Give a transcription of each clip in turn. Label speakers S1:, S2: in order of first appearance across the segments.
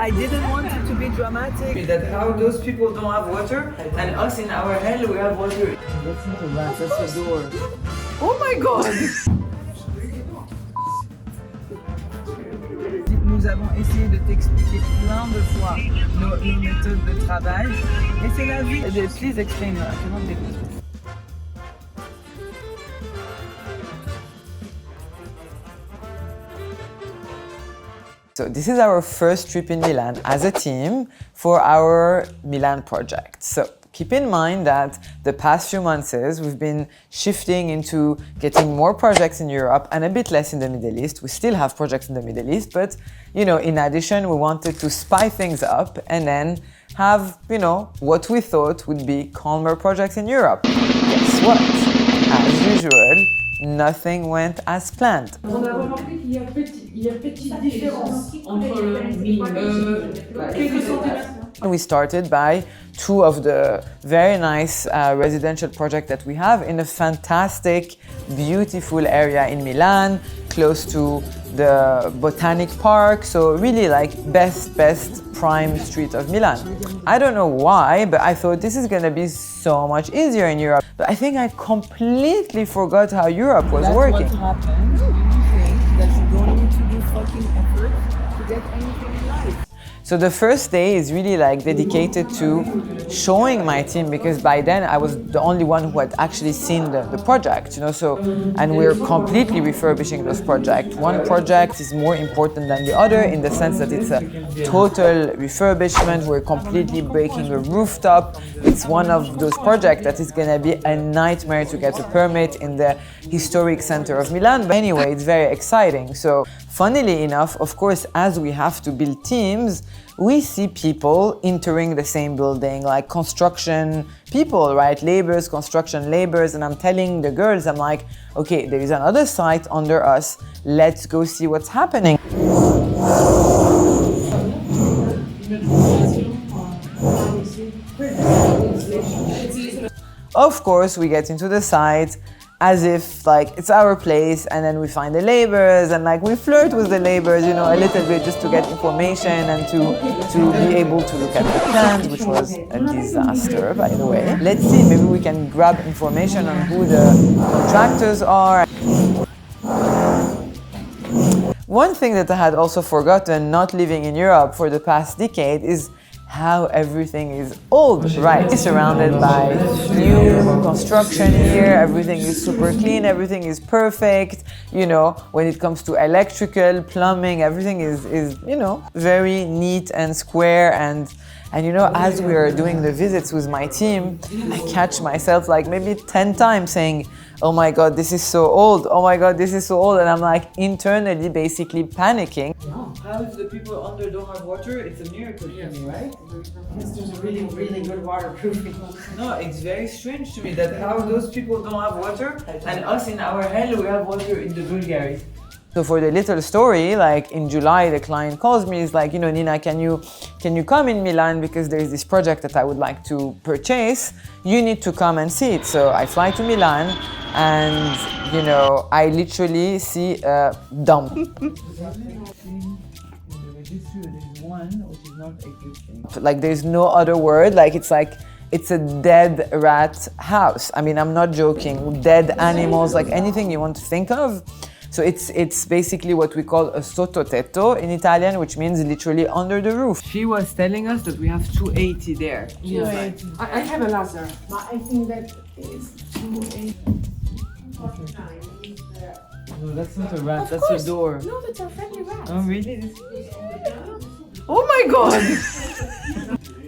S1: I didn't want it to be dramatic. That how those people don't have water, and us in our hell we have water. That's not a rat, that's a door. Oh my god! Nous avons essayé de t'expliquer plein de fois nos méthodes de travail, et c'est la vie. Please explain. So this is our first trip in Milan as a team for our Milan project. So keep in mind that the past few months we've been shifting into getting more projects in Europe and a bit less in the Middle East. We still have projects in the Middle East, but in addition, we wanted to spice things up and then have, what we thought would be calmer projects in Europe. Guess what? As usual, nothing went as planned.
S2: On a remarqué qu'il y a petite différence entre quelques centimètres.
S1: We started by two of the very nice residential projects that we have in a fantastic, beautiful area in Milan, close to the Botanic Park. So really like best prime street of Milan. I don't know why, but I thought this is gonna be so much easier in Europe. But I think I completely forgot how Europe was working. That's what happens when you think that you don't need to do fucking effort to get anything in life. So the first day is really like dedicated to showing my team, because by then I was the only one who had actually seen the project, and we're completely refurbishing this project. One project is more important than the other in the sense that it's a total refurbishment. We're completely breaking a rooftop. It's one of those projects that is gonna be a nightmare to get a permit in the historic center of Milan. But anyway, it's very exciting. So funnily enough, of course, as we have to build teams, we see people entering the same building, like construction people, right? Laborers, construction laborers. And I'm telling the girls, I'm like, okay, there is another site under us. Let's go see what's happening. Of course, we get into the site as if like it's our place, and then we find the laborers and like we flirt with the laborers, a little bit just to get information and to be able to look at the plans, which was a disaster, by the way. Let's see, maybe we can grab information on who the contractors are. One thing that I had also forgotten, not living in Europe for the past decade, is how everything is old, right? It's surrounded by new construction here, everything is super clean, everything is perfect, when it comes to electrical, plumbing, everything is very neat and square, and as we are doing the visits with my team, I catch myself like maybe 10 times saying, oh my God, this is so old, oh my God, this is so old, and I'm like internally basically panicking. How do the people under don't have water? It's a miracle to me, right?
S2: There's a really, really good waterproofing.
S1: No, it's very strange to me that how those people don't have water, and us in our hell we have water in the Bulgaria. So for the little story, like in July, the client calls me, he's like, Nina, can you come in Milan because there is this project that I would like to purchase. You need to come and see it. So I fly to Milan and, I literally see a dump. Like there's no other word, it's a dead rat house. I mean, I'm not joking, dead animals, like anything you want to think of. So it's basically what we call a sottotetto in Italian, which means literally under the roof. She was telling us that we have 280 there.
S2: Yeah. I have a laser, but I think that is 280.
S1: No, that's not a rat, that's a door.
S2: No, that's a friendly rat.
S1: Oh, really? Oh my God!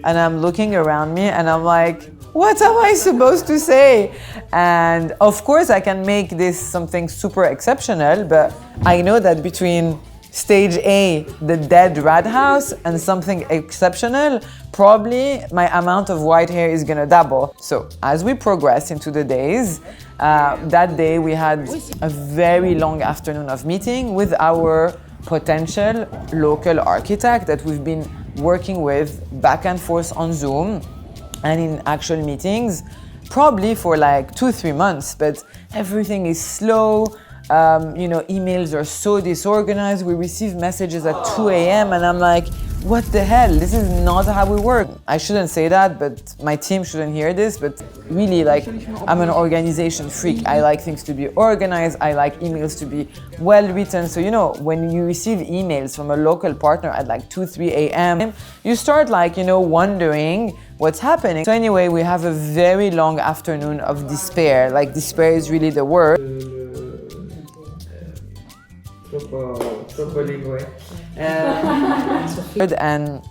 S1: And I'm looking around me and I'm like, what am I supposed to say? And of course I can make this something super exceptional, but I know that between stage A, the dead rat house, and something exceptional, probably my amount of white hair is gonna double. So as we progress into the days, that day we had a very long afternoon of meeting with our potential local architect that we've been working with back and forth on Zoom and in actual meetings, probably for like 2-3 months, but everything is slow. Emails are so disorganized. We receive messages at 2 a.m. and I'm like, what the hell? This is not how we work. I shouldn't say that, but my team shouldn't hear this, but really, like, I'm an organization freak. I like things to be organized. I like emails to be well written. So, you know, when you receive emails from a local partner at like 2, 3 a.m., you start like, you know, wondering what's happening. So anyway, we have a very long afternoon of despair. Like, despair is really the word. And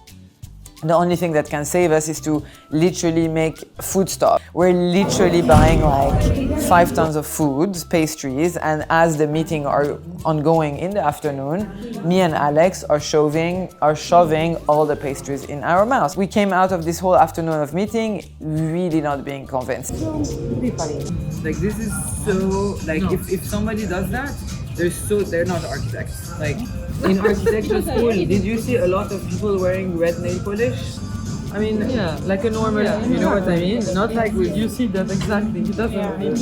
S1: the only thing that can save us is to literally make food stuff. We're literally buying like 5 tons of food, pastries, and as the meeting are ongoing in the afternoon, me and Alex are shoving all the pastries in our mouths. We came out of this whole afternoon of meeting really not being convinced. Like, this is so, like, if somebody does that, they're not architects. Like, in architecture school, did you see a lot of people wearing red nail polish? I mean, yeah, like a normal, you know what I mean? Not like you see that exactly. It doesn't mean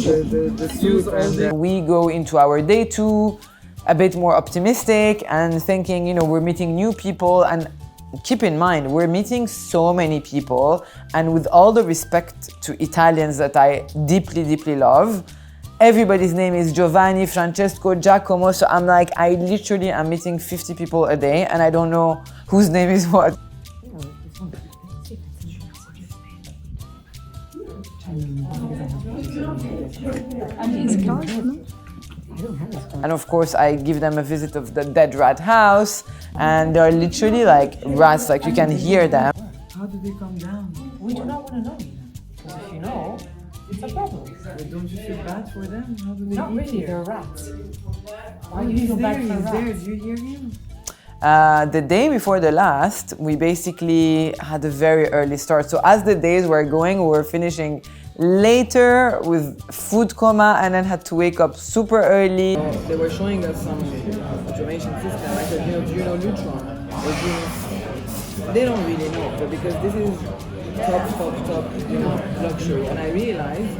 S1: the suit all day. We go into our day 2 a bit more optimistic and thinking, you know, we're meeting new people, and keep in mind, we're meeting so many people, and with all the respect to Italians that I deeply, deeply love, everybody's name is Giovanni, Francesco, Giacomo, so I'm like, I literally am meeting 50 people a day and I don't know whose name is what. And of course, I give them a visit of the dead rat house, and they're literally like rats, like you can hear them. How did they come down?
S3: We do not want to know, because if you know, it's a problem.
S1: But don't you feel bad for them? How do they
S3: Not
S1: eat
S3: really,
S1: here?
S3: they're rats. Why do you feel bad for rats?
S1: Do you hear him? The day before the last, we basically had a very early start. So as the days were going, we were finishing later with food coma, and then had to wake up super early. They were showing us some automation system. I said, you know, do you know Lutron? They don't really know, but because this is top, you know, luxury. And I realized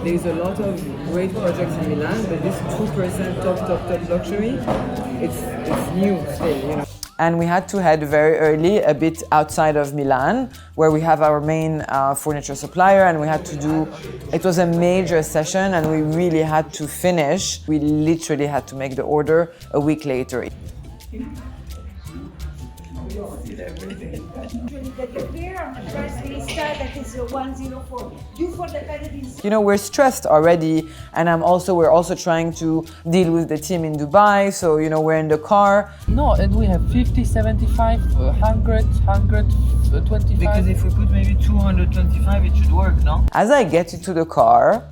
S1: there's a lot of great projects in Milan, but this 2% top luxury, it's new still, you know. And we had to head very early, a bit outside of Milan, where we have our main furniture supplier, and we had to do, it was a major session, and we really had to finish. We literally had to make the order a week later. You know, we're stressed already, and we're also trying to deal with the team in Dubai, so you know, we're in the car.
S3: No, and we have 50, 75, 100, 125.
S1: Because if we put maybe 225, it should work, no? As I get into the car,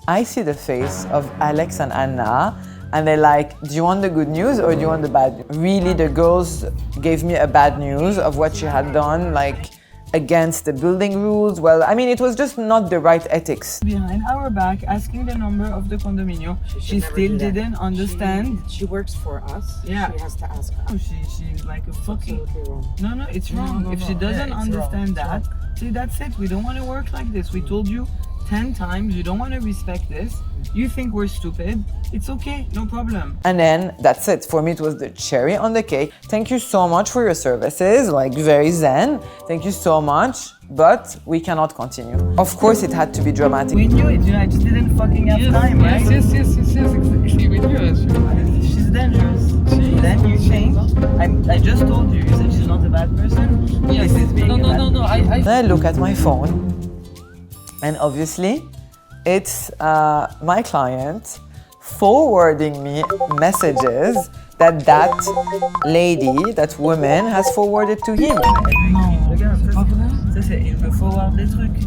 S1: I see the face of Alex and Anna, and they're like, do you want the good news or do you want the bad news? Really, the girls gave me a bad news of what she had done, like, against the building rules. Well, I mean, it was just not the right ethics.
S4: Behind our back, asking the number of the condominium. She still didn't understand.
S3: She works for us.
S4: Yeah.
S3: She has to ask us.
S4: Oh, she's like a fucking...
S3: Absolutely wrong.
S4: No, it's wrong.
S3: No,
S4: if she doesn't understand
S3: wrong.
S4: that, see, that's it. We don't want to work like this. We told you 10 times you don't want to respect this. You think we're stupid. It's okay, no problem.
S1: And then that's it. For me, it was the cherry on the cake. Thank you so much for your services, like very zen. Thank you so much, but we cannot continue. Of course, it had to be dramatic.
S4: We knew it, you know, I just didn't fucking have time, right?
S3: Yes, exactly. We knew it.
S4: She's dangerous. Then you think, I just told you, you said she's not a bad person.
S3: Yes.
S4: This is being a bad person.
S1: Then I look at my phone, and obviously, it's my client forwarding me messages that lady, that woman, has forwarded to him.
S4: Regarde, ça c'est, il me forward des trucs.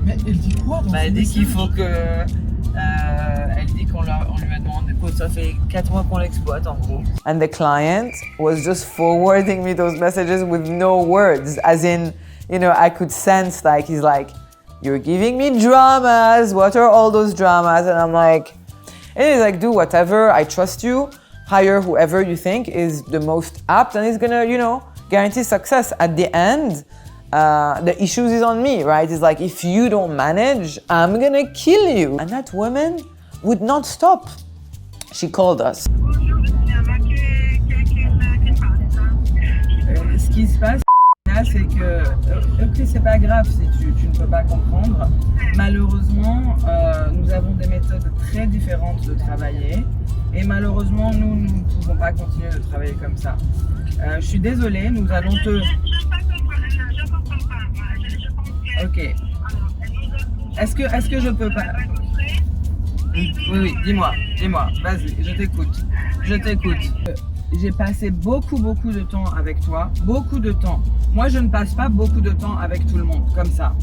S3: Mais elle dit quoi dans
S4: Elle dit qu'il faut que... elle dit qu'on lui a demandé, que ça fait 4 mois qu'on l'exploite en gros.
S1: And the client was just forwarding me those messages with no words, as in, you know, I could sense, like, he's like, you're giving me dramas, what are all those dramas? And I'm like, and he's like, do whatever, I trust you, hire whoever you think is the most apt and is gonna, you know, guarantee success. At the end, the issues is on me, right? It's like, if you don't manage, I'm gonna kill you. And that woman would not stop. She called us.
S4: Ce qui se passe, Marina, c'est que, ok, c'est pas grave si tu ne peux pas comprendre. Malheureusement, nous avons des méthodes très différentes de travailler. Et malheureusement, nous ne pouvons pas continuer de travailler comme ça. Je suis désolée, nous allons te...
S5: Je comprends pas. Je pense que...
S4: Ok. Est-ce que je peux pas... Oui, dis-moi, vas-y, je t'écoute. J'ai passé beaucoup de temps avec toi, beaucoup de temps. Moi, je ne passe pas beaucoup de temps avec tout le monde, comme ça.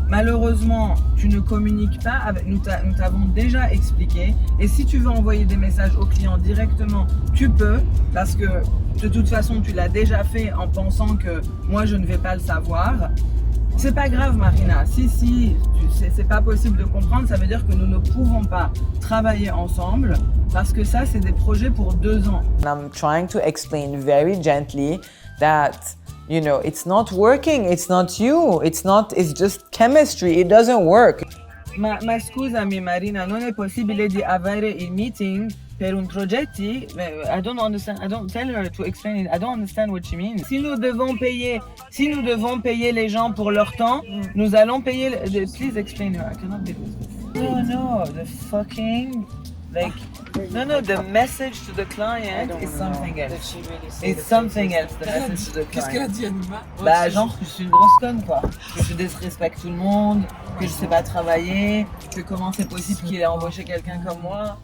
S4: Malheureusement, tu ne communiques pas avec nous. Nous t'avons déjà expliqué. Et si tu veux envoyer des messages aux clients directement, tu peux, parce que de toute façon, tu l'as déjà fait en pensant que moi, je ne vais pas le savoir. C'est pas grave, Marina. Si, c'est pas possible de comprendre, ça veut dire que nous ne pouvons pas travailler ensemble parce que ça, c'est des projets pour 2 ans.
S1: I'm trying to explain very gently that, you know, it's not working, it's not you, it's just chemistry, it doesn't work.
S4: Ma scusami, Marina, non è possibile di avere il meeting per un progetto. I don't understand. I don't tell her to explain it. I don't understand what she means. Si nous devons payer les gens pour leur temps, nous allons payer. Please explain her. I cannot deal with this. No, the fucking the message to the client is something else. It's something else. The message to the client.
S2: Qu'est-ce qu'elle a dit, Anima?
S4: Bah, genre que je suis une grosse conne, quoi. Que je disrespecte tout le monde, que je sais pas travailler, que comment c'est possible qu'il ait embauché quelqu'un comme moi.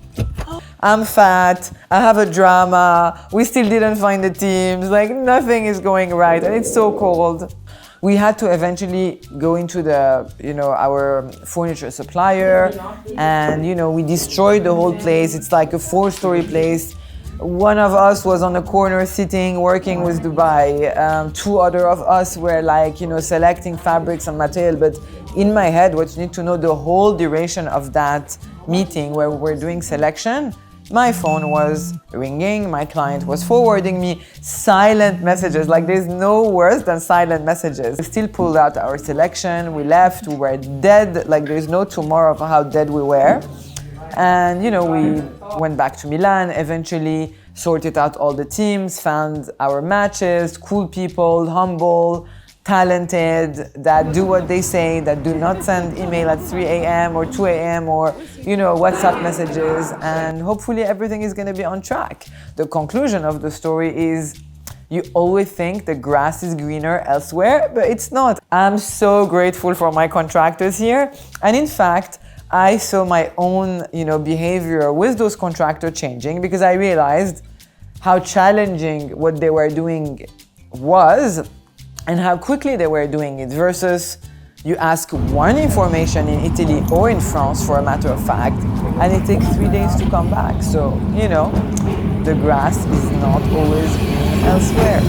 S1: I'm fat, I have a drama, we still didn't find the teams, like nothing is going right and it's so cold. We had to eventually go into our furniture supplier and, we destroyed the whole place. It's like a 4-story place. One of us was on the corner sitting, working with Dubai. 2 other of us were selecting fabrics and material. But in my head, what you need to know, the whole duration of that meeting where we were doing selection, my phone was ringing, my client was forwarding me silent messages, like there's no worse than silent messages. We still pulled out our selection, we left, we were dead, like there's no tomorrow of how dead we were. And we went back to Milan, eventually sorted out all the teams, found our matches, cool people, humble, talented, that do what they say, that do not send email at 3 a.m. or 2 a.m. or, WhatsApp messages, and hopefully everything is going to be on track. The conclusion of the story is you always think the grass is greener elsewhere, but it's not. I'm so grateful for my contractors here, and in fact, I saw my own, behavior with those contractors changing because I realized how challenging what they were doing was and how quickly they were doing it versus you ask one information in Italy or in France, for a matter of fact, and it takes 3 days to come back. So, the grass is not always green elsewhere.